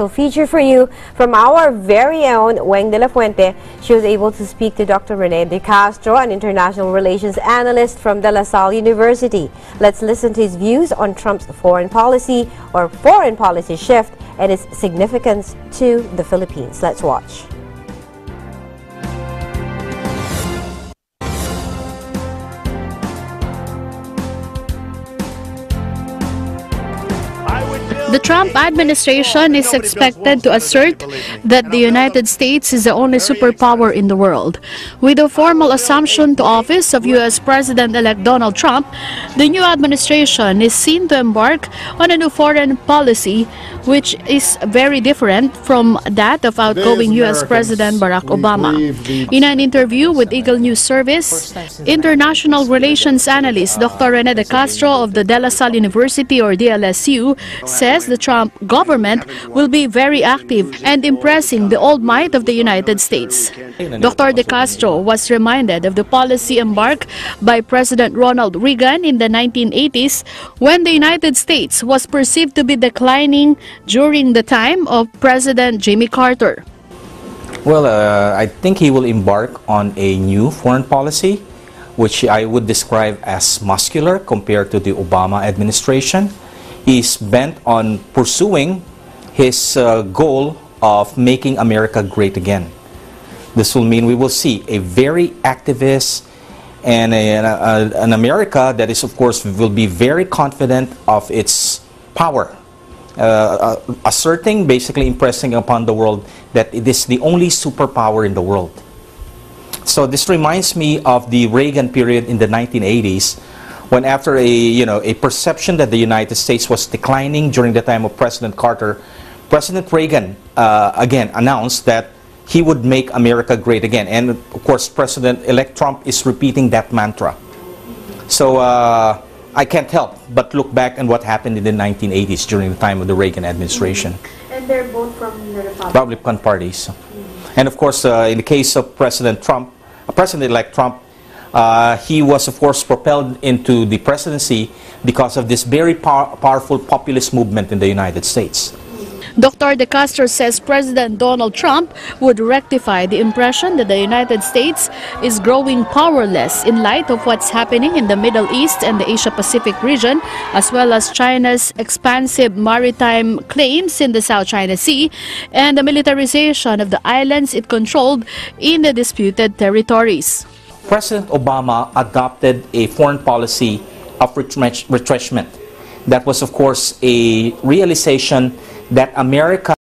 Feature for you from our very own Weng de la Fuente. She was able to speak to Dr. Rene De Castro, an international relations analyst from De La Salle University. Let's listen to his views on Trump's foreign policy shift and its significance to the Philippines. Let's watch. The Trump administration is expected to assert that the United States is the only superpower in the world. With the formal assumption to office of U.S. President-elect Donald Trump, the new administration is seen to embark on a new foreign policy which is very different from that of outgoing U.S. President Barack Obama. In an interview with Eagle News Service, international relations analyst Dr. Rene De Castro of the De La Salle University, or DLSU, says the Trump government will be very active and impressing the old might of the United States. Dr. De Castro was reminded of the policy embarked by President Ronald Reagan in the 1980s, when the United States was perceived to be declining during the time of President Jimmy Carter. Well, I think he will embark on a new foreign policy, which I would describe as muscular compared to the Obama administration. He's bent on pursuing his goal of making America great again. This will mean we will see a very activist and an America that is, of course, will be very confident of its power, asserting, basically impressing upon the world that it is the only superpower in the world. So this reminds me of the Reagan period in the 1980s, when after a perception that the United States was declining during the time of President Carter, President Reagan again announced that he would make America great again. And of course, President-elect Trump is repeating that mantra. So I can't help but look back on what happened in the 1980s during the time of the Reagan administration. And they're both from the Republican parties. And of course, in the case of President-elect Trump, he was, of course, propelled into the presidency because of this very powerful populist movement in the United States. Dr. De Castro says President Donald Trump would rectify the impression that the United States is growing powerless in light of what's happening in the Middle East and the Asia-Pacific region, as well as China's expansive maritime claims in the South China Sea and the militarization of the islands it controlled in the disputed territories. President Obama adopted a foreign policy of retrenchment. That was, of course, a realization that America